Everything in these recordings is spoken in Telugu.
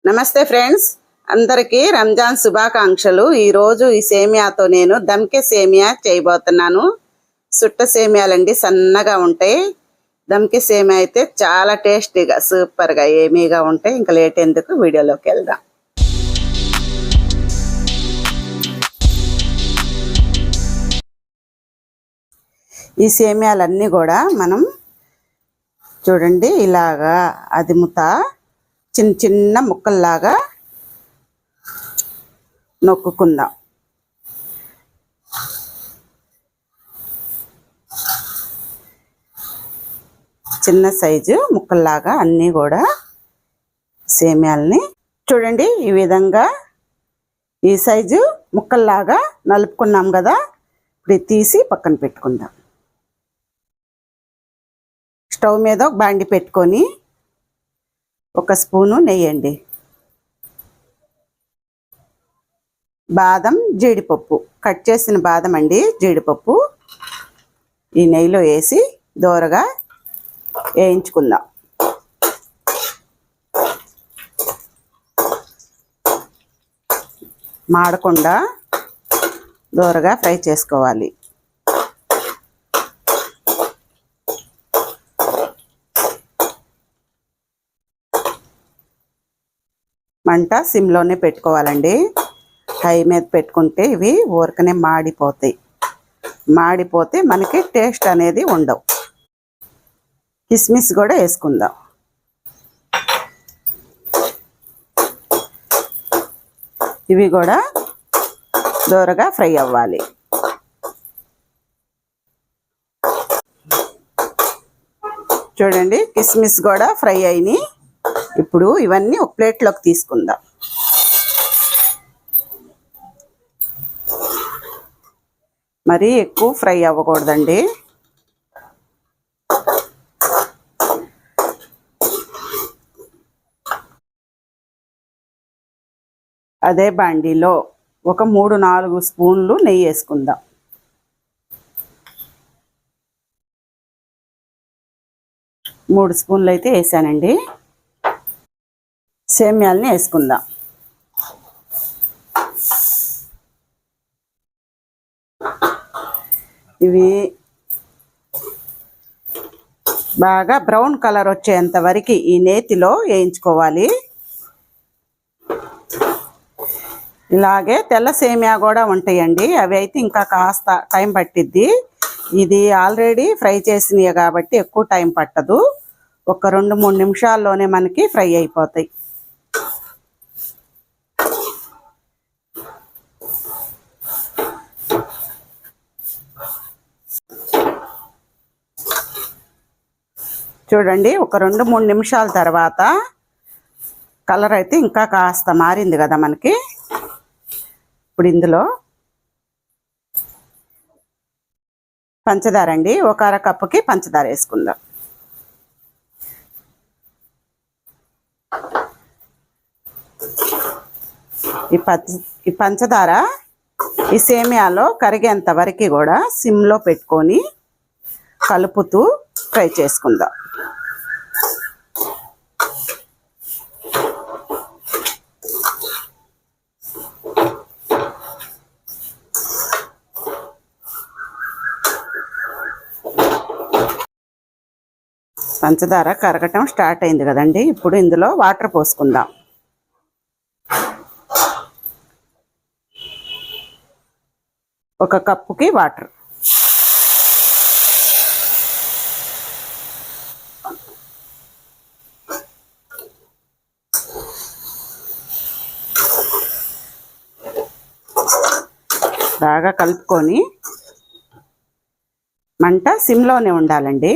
నమస్తే ఫ్రెండ్స్, అందరికీ రంజాన్ శుభాకాంక్షలు. ఈరోజు ఈ సేమియాతో నేను దమ్కే సేమియా చేయబోతున్నాను. సుట్ట సేమియాలండి, సన్నగా ఉంటాయి. దమ్కే సేమియా అయితే చాలా టేస్టీగా సూపర్గా ఏమీగా ఉంటాయి. ఇంకా లేట్ ఎందుకు, వీడియోలోకి వెళ్దాం. ఈ సేమియాలన్నీ కూడా మనం చూడండి ఇలాగా అదిముతా చిన్న చిన్న ముక్కల్లాగా నొక్కుకుందాం. చిన్న సైజు ముక్కల్లాగా అన్నీ కూడా సేమియాలని చూడండి ఈ విధంగా ఈ సైజు ముక్కల్లాగా నలుపుకున్నాం కదా. ఇప్పుడు తీసి పక్కన పెట్టుకుందాం. స్టవ్ మీద ఒక బాండి పెట్టుకొని ఒక స్పూను నెయ్యి అండి, బాదం జీడిపప్పు, కట్ చేసిన బాదం అండి, జీడిపప్పు ఈ నెయ్యిలో వేసి దోరగా వేయించుకుందాం. మాడకుండా దోరగా ఫ్రై చేసుకోవాలి. మంట సిమ్లోనే పెట్టుకోవాలండి. హై మీద పెట్టుకుంటే ఇవి ఊరకనే మాడిపోతాయి. మాడిపోతే మనకి టేస్ట్ అనేది ఉండవు. కిస్మిస్ కూడా వేసుకుందాం. ఇవి కూడా దోరగా ఫ్రై అవ్వాలి. చూడండి కిస్మిస్ కూడా ఫ్రై అయినాయి. ఇప్పుడు ఇవన్నీ ఒక ప్లేట్లోకి తీసుకుందాం. మరీ ఎక్కువ ఫ్రై అవ్వకూడదండి. అదే బాండీలో ఒక 3-4 స్పూన్లు నెయ్యి వేసుకుందాం. మూడు స్పూన్లు అయితే వేసానండి. సేమియాలని వేసుకుందాం. ఇవి బాగా బ్రౌన్ కలర్ వచ్చేంత వరకు ఈ నేతిలో వేయించుకోవాలి. ఇలాగే తెల్ల సేమియా కూడా ఉంటాయండి, అవి అయితే ఇంకా కాస్త టైం పట్టిద్ది. ఇది ఆల్రెడీ ఫ్రై చేసినవి కాబట్టి ఎక్కువ టైం పట్టదు. ఒక 2-3 నిమిషాల్లోనే మనకి ఫ్రై అయిపోతాయి. చూడండి ఒక 2-3 నిమిషాల తర్వాత కలర్ అయితే ఇంకా కాస్త మారింది కదా మనకి. ఇప్పుడు ఇందులో పంచదార అండి, ఒక అరకప్పుకి పంచదార వేసుకుందాం. ఈ పంచదార ఈ సేమియాలో కరిగేంత వరకు కూడా సిమ్లో పెట్టుకొని కలుపుతూ ఫ్రై చేసుకుందాం. పంచదార కరగటం స్టార్ట్ అయింది కదండి. ఇప్పుడు ఇందులో వాటర్ పోసుకుందాం. ఒక కప్పుకి వాటర్. బాగా కలుపుకొని మంట సిమ్లోనే ఉండాలండి.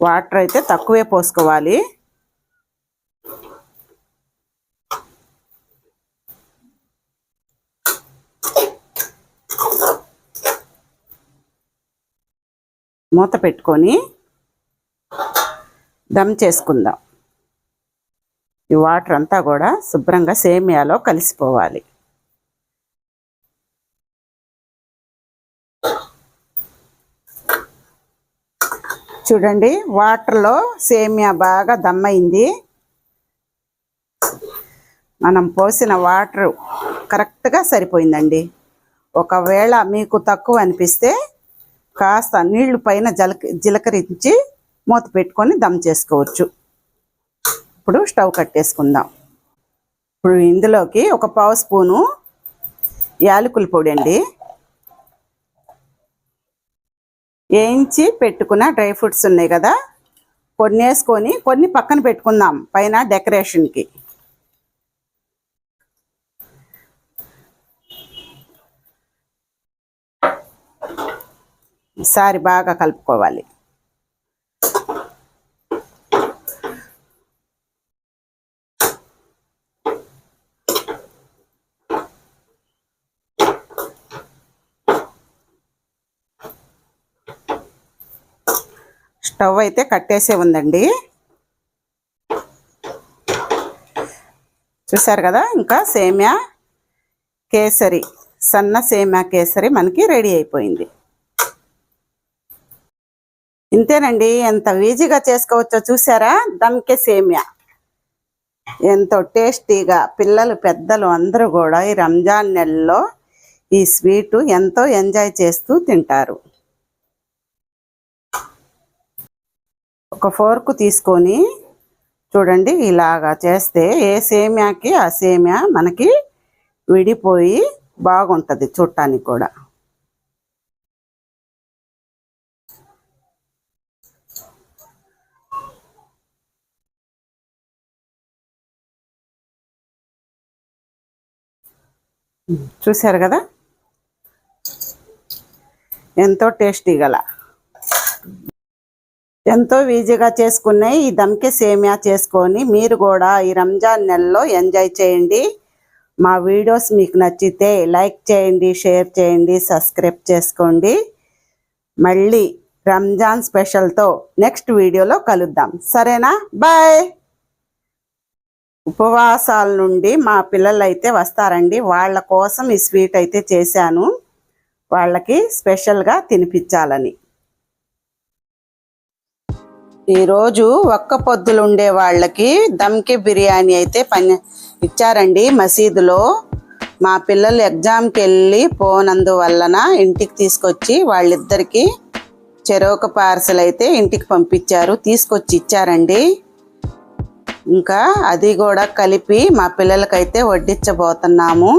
వాటర్ అయితే తక్కువే పోసుకోవాలి. మూత పెట్టుకొని దమ్ చేసుకుందాం. ఈ వాటర్ అంతా కూడా శుభ్రంగా సేమియాలో కలిసిపోవాలి. చూడండి, వాటర్లో సేమియా బాగా దమ్మయింది. మనం పోసిన వాటర్ కరెక్ట్గా సరిపోయిందండి. ఒకవేళ మీకు తక్కువ అనిపిస్తే కాస్త నీళ్లు పైన జీలకరించి మూత పెట్టుకొని దమ్ చేసుకోవచ్చు. ఇప్పుడు స్టవ్ కట్టేసుకుందాం. ఇప్పుడు ఇందులోకి 1 పావు స్పూను యాలకుల పొడి అండి, వేయించి పెట్టుకున్న డ్రై ఫ్రూట్స్ ఉన్నాయి కదా, కొన్ని వేసుకొని కొన్ని పక్కన పెట్టుకుందాం పైన డెకరేషన్కి. ఈసారి బాగా కలుపుకోవాలి. స్టవ్ అయితే కట్టేసే ఉందండి. చూసారు కదా, ఇంకా సేమియా కేసరి, సన్న సేమియా కేసరి మనకి రెడీ అయిపోయింది. ఇంతేనండి, ఎంత ఈజీగా చేసుకోవచ్చో చూసారా. దమ్కే సేమియా ఎంతో టేస్టీగా పిల్లలు పెద్దలు అందరూ కూడా ఈ రంజాన్ నెలలో ఈ స్వీటు ఎంతో ఎంజాయ్ చేస్తూ తింటారు. ఒక ఫోర్కు తీసుకొని చూడండి, ఇలాగా చేస్తే ఏ సేమియాకి ఆ సేమియా మనకి విడిపోయి బాగుంటుంది చూడటానికి కూడా. చూశారు కదా, ఎంతో టేస్టీ గల ఎంతో ఈజీగా చేసుకునే ఈ దమ్కే సేమియా చేసుకొని మీరు కూడా ఈ రంజాన్ నెలలో ఎంజాయ్ చేయండి. మా వీడియోస్ మీకు నచ్చితే లైక్ చేయండి, షేర్ చేయండి, సబ్స్క్రైబ్ చేసుకోండి. మళ్ళీ రంజాన్ స్పెషల్తో నెక్స్ట్ వీడియోలో కలుద్దాం. సరేనా? బాయ్. ఉపవాసాల నుండి మా పిల్లలు అయితే వస్తారండి, వాళ్ళ కోసం ఈ స్వీట్ అయితే చేశాను, వాళ్ళకి స్పెషల్గా తినిపించాలని. ఈరోజు ఒక్క పొద్దులు ఉండే వాళ్ళకి దమ్కి బిర్యానీ అయితే ఇచ్చారండి మసీదులో. మా పిల్లలు ఎగ్జామ్కి వెళ్ళి పోనందువలన ఇంటికి తీసుకొచ్చి వాళ్ళిద్దరికి చెరొక పార్సల్ అయితే ఇంటికి పంపించారు, తీసుకొచ్చి ఇచ్చారండి. ఇంకా అది కూడా కలిపి మా పిల్లలకైతే వడ్డించబోతున్నాము.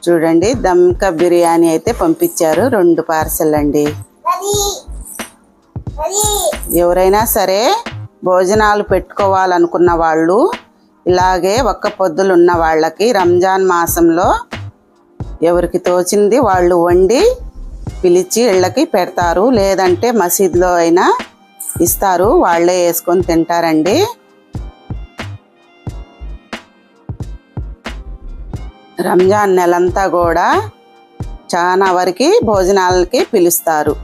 చూడండి, దమ్కా బిర్యానీ అయితే పంపించారు, 2 పార్సల్ అండి. ఎవరైనా సరే భోజనాలు పెట్టుకోవాలనుకున్న వాళ్ళు, ఇలాగే ఒక్క పొద్దులు ఉన్న వాళ్ళకి రంజాన్ మాసంలో ఎవరికి తోచింది వాళ్ళు వండి పిలిచి ఇళ్ళకి పెడతారు, లేదంటే మసీదులో అయినా ఇస్తారు, వాళ్ళే వేసుకొని తింటారండి. రంజాన్ నెలంతా కూడా చాలా వరకు భోజనాలకి పిలుస్తారు.